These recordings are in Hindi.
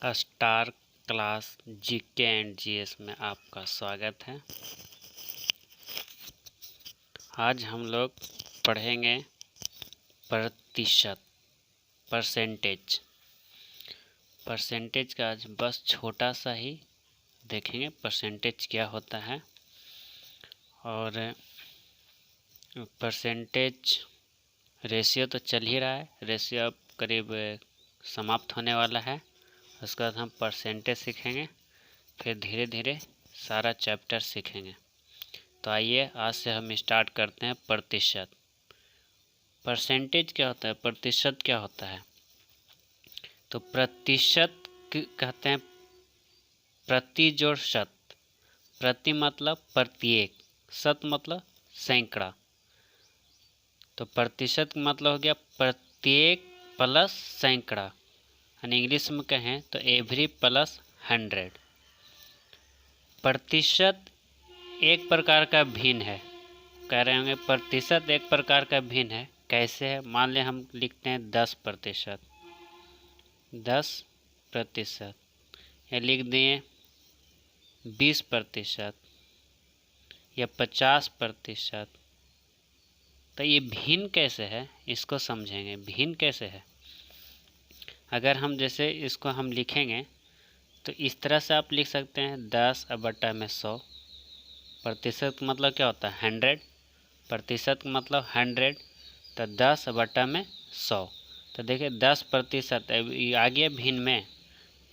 Star class GK and GS में आपका स्वागत है। आज हम लोग पढ़ेंगे प्रतिशत, परसेंटेज का आज बस छोटा सा ही देखेंगे परसेंटेज क्या होता है। और परसेंटेज रेशियो तो चल ही रहा है, रेशियो अब करीब समाप्त होने वाला है। उसके बाद हम परसेंटेज सीखेंगे, फिर धीरे धीरे सारा चैप्टर सीखेंगे। तो आइए आज से हम स्टार्ट करते हैं। प्रतिशत, परसेंटेज क्या होता है, प्रतिशत क्या होता है। तो प्रतिशत कहते हैं प्रति जोड़ शत, प्रति मतलब प्रत्येक, शत मतलब सैकड़ा। तो प्रतिशत का मतलब हो गया प्रत्येक प्लस सैकड़ा, यानी इंग्लिश में कहें तो एवरी प्लस 100। प्रतिशत एक प्रकार का भिन्न है, कह रहे होंगे प्रतिशत एक प्रकार का भिन्न है। कैसे है, मान लें हम लिखते हैं 10%, 10%, या लिख दिए 20% या 50%। तो ये भिन्न कैसे है, इसको समझेंगे। भिन्न कैसे है, अगर हम जैसे इसको हम लिखेंगे तो इस तरह से आप लिख सकते हैं 10/100। प्रतिशत का मतलब क्या होता है 100, प्रतिशत का मतलब 100, तो 10/100। तो देखिए 10%, ये आ गया भिन्न में,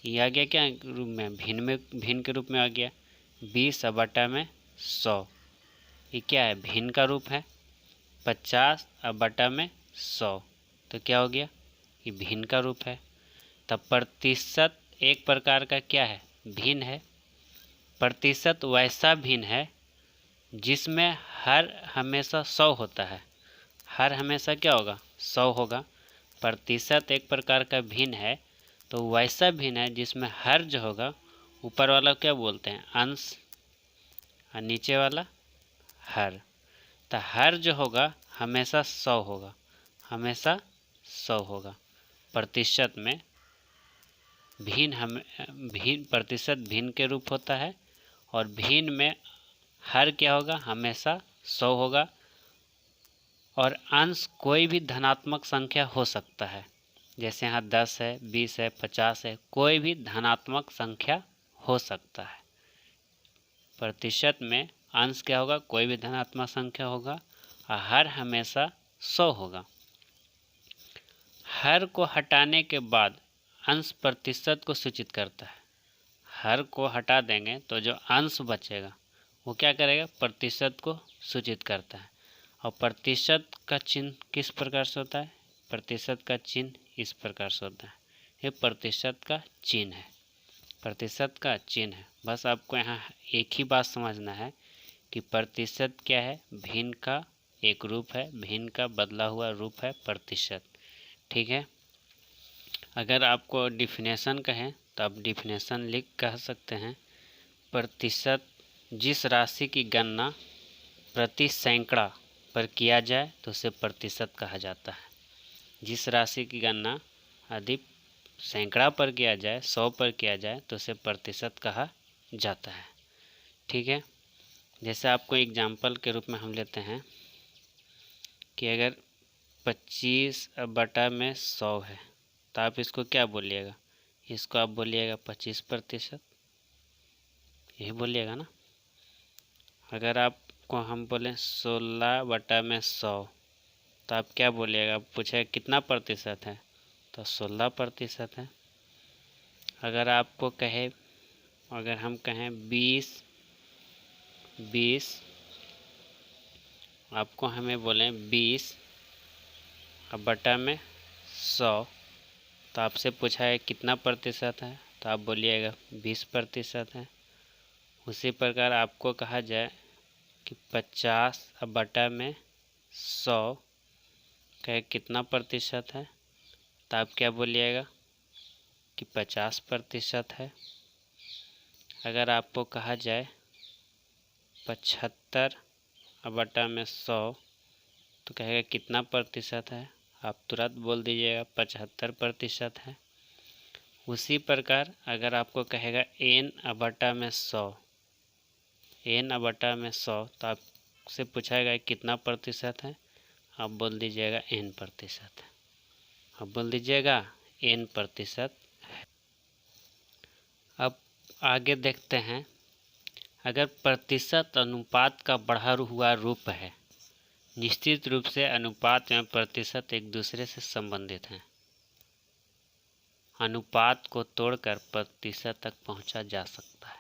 ये आ गया क्या रूप में, भिन्न के रूप में आ गया 20/100। ये क्या है, भिन्न का रूप है। 50/100, तो क्या हो गया, ये भिन्न का रूप है। तब प्रतिशत एक प्रकार का क्या है, भिन्न है। प्रतिशत वैसा भिन्न है जिसमें हर हमेशा 100 होता है, हर हमेशा क्या होगा, 100 होगा। प्रतिशत एक प्रकार का भिन्न है, तो वैसा भिन्न है जिसमें हर जो होगा, ऊपर वाला क्या बोलते हैं अंश, और नीचे वाला हर। तो हर जो होगा हमेशा 100 होगा, हमेशा 100 होगा। प्रतिशत में भिन्न प्रतिशत भिन्न के रूप होता है, और भिन्न में हर क्या होगा, हमेशा 100 होगा। और अंश कोई भी धनात्मक संख्या हो सकता है, जैसे यहाँ 10 है, 20 है, 50 है, कोई भी धनात्मक संख्या हो सकता है। प्रतिशत में अंश क्या होगा, कोई भी धनात्मक संख्या होगा, और हर हमेशा 100 होगा। हर को हटाने के बाद अंश प्रतिशत को सूचित करता है। हर को हटा देंगे तो जो अंश बचेगा वो क्या करेगा, प्रतिशत को सूचित करता है। और प्रतिशत का चिन्ह किस प्रकार से होता है, प्रतिशत का चिन्ह इस प्रकार से होता है। ये प्रतिशत का चिन्ह है, प्रतिशत का चिन्ह है। बस आपको यहाँ एक ही बात समझना है कि प्रतिशत क्या है, भिन्न का एक रूप है, भिन्न का बदला हुआ रूप है प्रतिशत। ठीक है। अगर आपको डिफिनेशन कहें तो आप डिफिनेशन लिख कह सकते हैं, प्रतिशत जिस राशि की गणना प्रति सैकड़ा पर किया जाए तो उसे प्रतिशत कहा जाता है। जिस राशि की गणना यदि सैकड़ा पर किया जाए, 100 पर किया जाए, तो उसे प्रतिशत कहा जाता है। ठीक है। जैसे आपको एग्जाम्पल के रूप में हम लेते हैं कि अगर 25/100 है, तो आप इसको क्या बोलिएगा, इसको आप बोलिएगा 25%, यही बोलिएगा ना। अगर आपको हम बोलें 16/100, तो आप क्या बोलिएगा, पूछे कितना प्रतिशत है, तो 16% है। अगर आपको कहे, अगर हम कहें 20, आपको हमें बोलें 20/100, तो आपसे पूछा है कितना प्रतिशत है, तो आप बोलिएगा 20% है। उसी प्रकार आपको कहा जाए कि 50/100 का कितना प्रतिशत है, तो आप क्या बोलिएगा कि 50% है। अगर आपको कहा जाए 75/100, तो कहेगा कितना प्रतिशत है, आप तुरंत बोल दीजिएगा 75% है। उसी प्रकार अगर आपको कहेगा n बटा में 100, n बटा में 100, तो आपसे पूछाएगा कितना प्रतिशत है, आप बोल दीजिएगा n प्रतिशत है, अब बोल दीजिएगा n प्रतिशत है। अब आगे देखते हैं, अगर प्रतिशत अनुपात का बढ़ा हुआ रूप है, निश्चित रूप से अनुपात एवं प्रतिशत एक दूसरे से संबंधित हैं। अनुपात को तोड़कर प्रतिशत तक पहुंचा जा सकता है।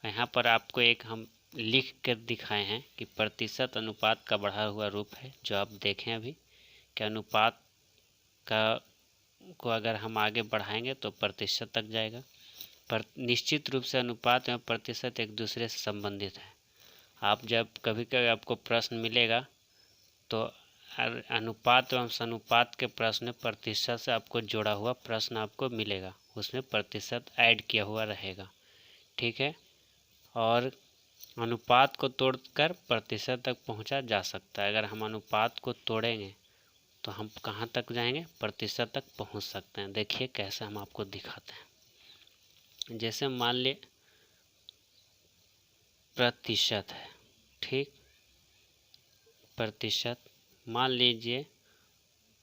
यहाँ पर आपको एक हम लिख कर दिखाए हैं कि प्रतिशत अनुपात का बढ़ा हुआ रूप है, जो आप देखें अभी कि अनुपात को अगर हम आगे बढ़ाएंगे तो प्रतिशत तक जाएगा। पर निश्चित रूप से अनुपात एवं प्रतिशत एक दूसरे से संबंधित है। आप जब कभी कभी आपको प्रश्न मिलेगा तो अनुपात एवं सनुपात के प्रश्न में प्रतिशत से आपको जोड़ा हुआ प्रश्न आपको मिलेगा, उसमें प्रतिशत ऐड किया हुआ रहेगा, ठीक है। और अनुपात को तोड़कर प्रतिशत तक पहुंचा जा सकता है। अगर हम अनुपात को तोड़ेंगे तो हम कहाँ तक जाएंगे, प्रतिशत तक पहुंच सकते हैं। देखिए कैसे हम आपको दिखाते हैं। जैसे मान लिए प्रतिशत है, ठीक, प्रतिशत मान लीजिए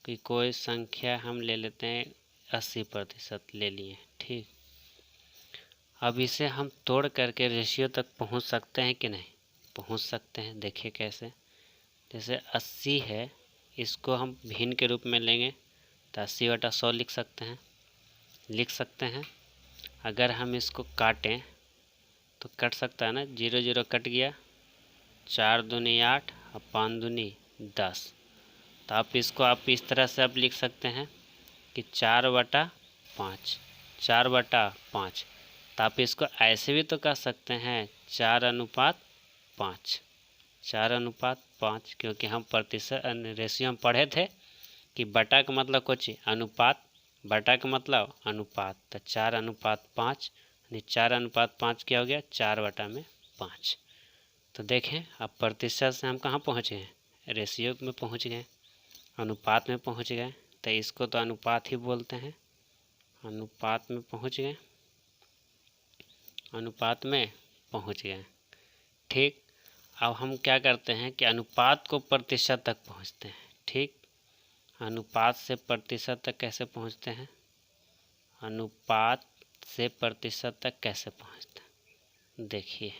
कि कोई संख्या हम ले लेते हैं 80% ले लिए, ठीक। अब इसे हम तोड़ करके रेशियो तक पहुंच सकते हैं कि नहीं, पहुंच सकते हैं। देखिए कैसे, जैसे 80 है, इसको हम भिन्न के रूप में लेंगे तो 80/100 लिख सकते हैं। अगर हम इसको काटें तो कट सकता है ना, 0 0 कट गया, 4 दूनी 8 और 5 दूनी 10। तो आप इसको इस तरह से आप लिख सकते हैं कि 4/5, 4/5। तो आप इसको ऐसे भी तो कर सकते हैं 4:5, 4:5, क्योंकि हम प्रतिशत रेशियो में पढ़े थे कि बटा का मतलब कुछ अनुपात, बटा का मतलब अनुपात। तो 4:5, 4:5 क्या हो गया, 4/5। तो देखें अब प्रतिशत से हम कहाँ पहुँचे हैं, रेशियो में पहुँच गए, अनुपात में पहुँच गए। तो इसको तो अनुपात ही बोलते हैं, अनुपात में पहुँच गए, अनुपात में पहुँच गए, ठीक। अब हम क्या करते हैं कि अनुपात को प्रतिशत तक पहुँचते हैं, ठीक। अनुपात से प्रतिशत तक कैसे पहुँचते हैं, अनुपात से प्रतिशत तक कैसे पहुँचते हैं, देखिए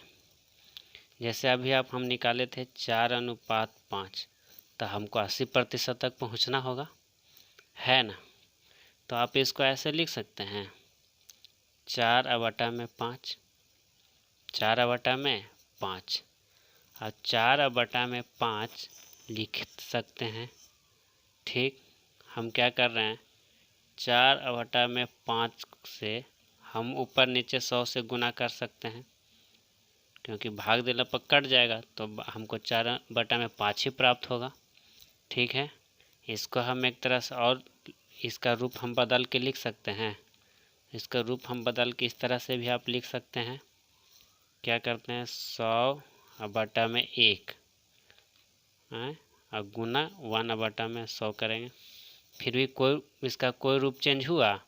जैसे अभी हम निकाले थे 4:5, तो हमको 80% तक पहुँचना होगा, है ना। तो आप इसको ऐसे लिख सकते हैं 4/5, 4/5। और 4/5 लिख सकते हैं, ठीक। हम क्या कर रहे हैं, 4/5 से हम ऊपर नीचे 100 से गुना कर सकते हैं, क्योंकि भाग देने पर कट जाएगा तो हमको 4/5 ही प्राप्त होगा, ठीक है। इसको हम एक तरह से और इसका रूप हम बदल के लिख सकते हैं, इसका रूप हम बदल के इस तरह से भी आप लिख सकते हैं। क्या करते हैं, 100/1 और गुना 1/100 करेंगे। फिर भी इसका कोई रूप चेंज हुआ,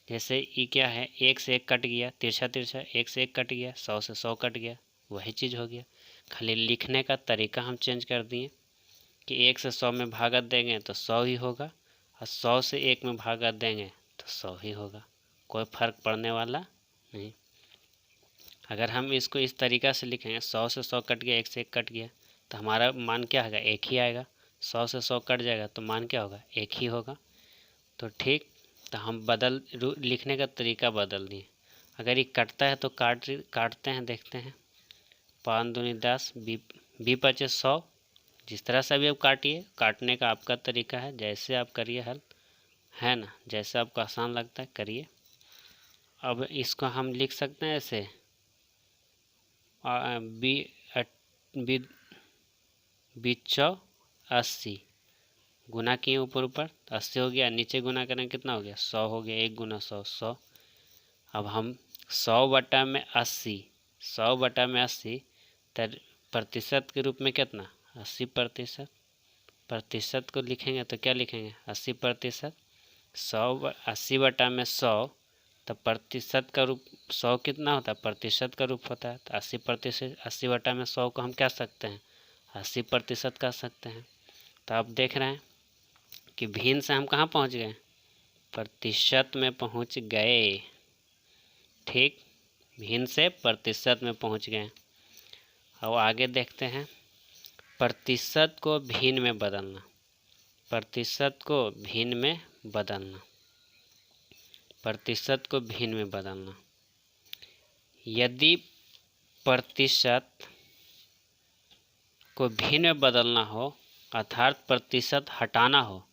जैसे ये क्या है, 1 से 1 कट गया, तिरछा 1 से 1 कट गया, 100 से 100 कट गया, वही चीज़ हो गया। खाली लिखने का तरीका हम चेंज कर दिए कि 1 से 100 में भागत देंगे तो 100 ही होगा, और 100 से 1 में भागत देंगे तो 100 ही होगा, कोई फर्क पड़ने वाला नहीं। अगर हम इसको इस तरीका से लिखेंगे 100 से 100 कट गया, 1 से 1 कट गया, तो हमारा मान क्या होगा, 1 ही आएगा। 100 से 100 कट जाएगा तो मान क्या होगा, 1 ही होगा। तो ठीक, तो हम लिखने का तरीका बदल दिए। अगर ये कटता है तो काटते हैं, देखते हैं। 5 दूनी 10, 20 × 100। जिस तरह से भी आप काटिए, काटने का आपका तरीका है, जैसे आप करिए हल, है ना, जैसे आपको आसान लगता है करिए। अब इसको हम लिख सकते हैं ऐसे 20/80 गुना किए ऊपर 80 हो गया, नीचे गुना करें कितना हो गया, 100 हो गया, 1 × 100 100। अब हम 100/80, 100/80 प्रतिशत के रूप में कितना, 80%। प्रतिशत को लिखेंगे तो क्या लिखेंगे, 80%। 80 बटा में 100, तो प्रतिशत का रूप 100 कितना होता है, प्रतिशत का रूप होता है। तो 80 बटा में 100 को हम क्या सकते हैं, 80% कह सकते हैं। तो आप देख रहे हैं कि भिन्न से हम कहाँ पहुँच गए, प्रतिशत में पहुँच गए। ठीक, भिन्न से प्रतिशत में पहुँच गए। अब आगे देखते हैं, प्रतिशत को भिन्न में बदलना, प्रतिशत को भिन्न में बदलना, प्रतिशत को भिन्न में बदलना। यदि प्रतिशत को भिन्न में बदलना हो, अर्थात प्रतिशत हटाना हो,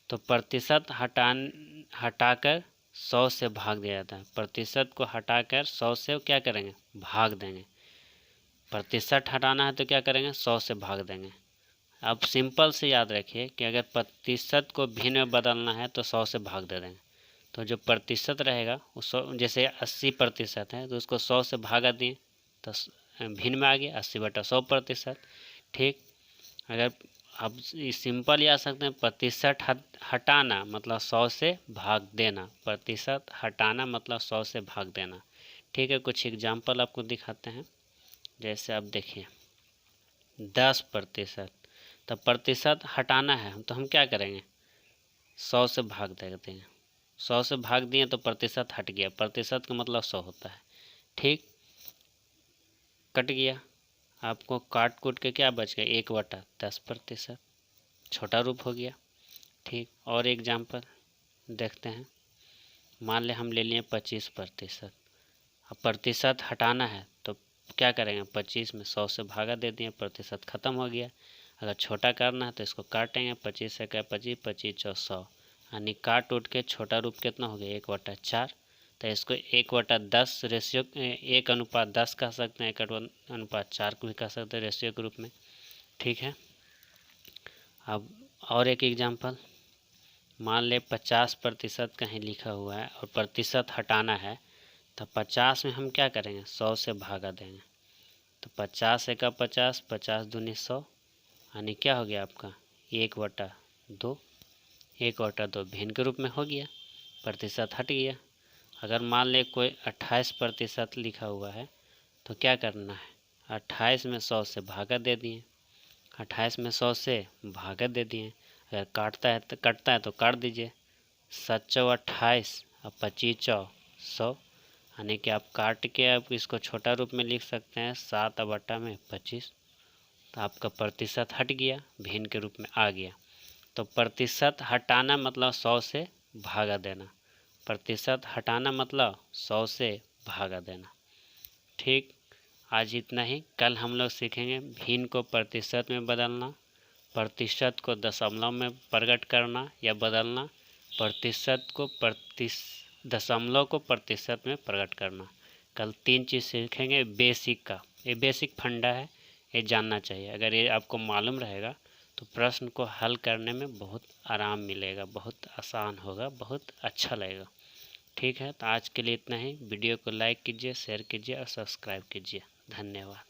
तो प्रतिशत हटाकर 100 से भाग दिया जाता है। प्रतिशत को हटाकर 100 से क्या करेंगे, भाग देंगे। प्रतिशत हटाना है तो क्या करेंगे, 100 से भाग देंगे। अब सिंपल से याद रखिए कि अगर प्रतिशत को भिन्न में बदलना है तो 100 से भाग दे देंगे। तो जो प्रतिशत रहेगा वो 100, जैसे 80% है तो उसको 100 से भागा दिए तो भिन्न में आ गया 80/100%। ठीक, अगर अब सिंपल ही आ सकते हैं, प्रतिशत हटाना मतलब 100 से भाग देना, प्रतिशत हटाना मतलब 100 से भाग देना। ठीक है, कुछ एग्जाम्पल आपको दिखाते हैं। जैसे आप देखिए 10%, तो प्रतिशत हटाना है तो हम क्या करेंगे, 100 से भाग देते हैं। 100 से भाग दिए तो प्रतिशत हट गया, प्रतिशत का मतलब 100 होता है। ठीक, कट गया, आपको काट कूट के क्या बच गया, 1/10%, छोटा रूप हो गया। ठीक, और एग्जाम्पल देखते हैं। मान ले हम ले लिए 25%, अब प्रतिशत हटाना है तो क्या करेंगे, 25 में 100 से भागा दे दिए, प्रतिशत खत्म हो गया। अगर छोटा करना है तो इसको काटेंगे, 25 से क्या 25, 25 और 100, यानी काट उठ के छोटा रूप कितना हो गया, 1/4। तो इसको 1/10 रेशियो 1:10 कह सकते हैं, 1:4 को भी कह सकते हैं रेशियो के रूप में। ठीक है, अब और एक एग्जाम्पल, मान ले 50% कहीं लिखा हुआ है और प्रतिशत हटाना है तो 50 में हम क्या करेंगे, 100 से भागा देंगे। तो 50 एका 50, 50 दूनी 100, यानी क्या हो गया आपका 1/2, 1/2 भिन्न के रूप में हो गया, प्रतिशत हट गया। अगर मान ले कोई 28% लिखा हुआ है तो क्या करना है, 28 में 100 से भागा दे दिए, 28 में 100 से भागा दे दिए। अगर कटता है तो काट दीजिए, 7×28 और 25×100, यानी कि आप काट के आप इसको छोटा रूप में लिख सकते हैं 7/25। तो आपका प्रतिशत हट गया, भिन्न के रूप में आ गया। तो प्रतिशत हटाना मतलब 100 से भागा देना, प्रतिशत हटाना मतलब 100 से भागा देना। ठीक, आज इतना ही। कल हम लोग सीखेंगे भिन्न को प्रतिशत में बदलना, प्रतिशत को दशमलव में प्रकट करना या बदलना, दशमलव को प्रतिशत में प्रकट करना। कल 3 चीज़ सीखेंगे बेसिक का, ये बेसिक फंडा है, ये जानना चाहिए। अगर ये आपको मालूम रहेगा तो प्रश्न को हल करने में बहुत आराम मिलेगा, बहुत आसान होगा, बहुत अच्छा लगेगा। ठीक है, तो आज के लिए इतना ही। वीडियो को लाइक कीजिए, शेयर कीजिए और सब्सक्राइब कीजिए। धन्यवाद।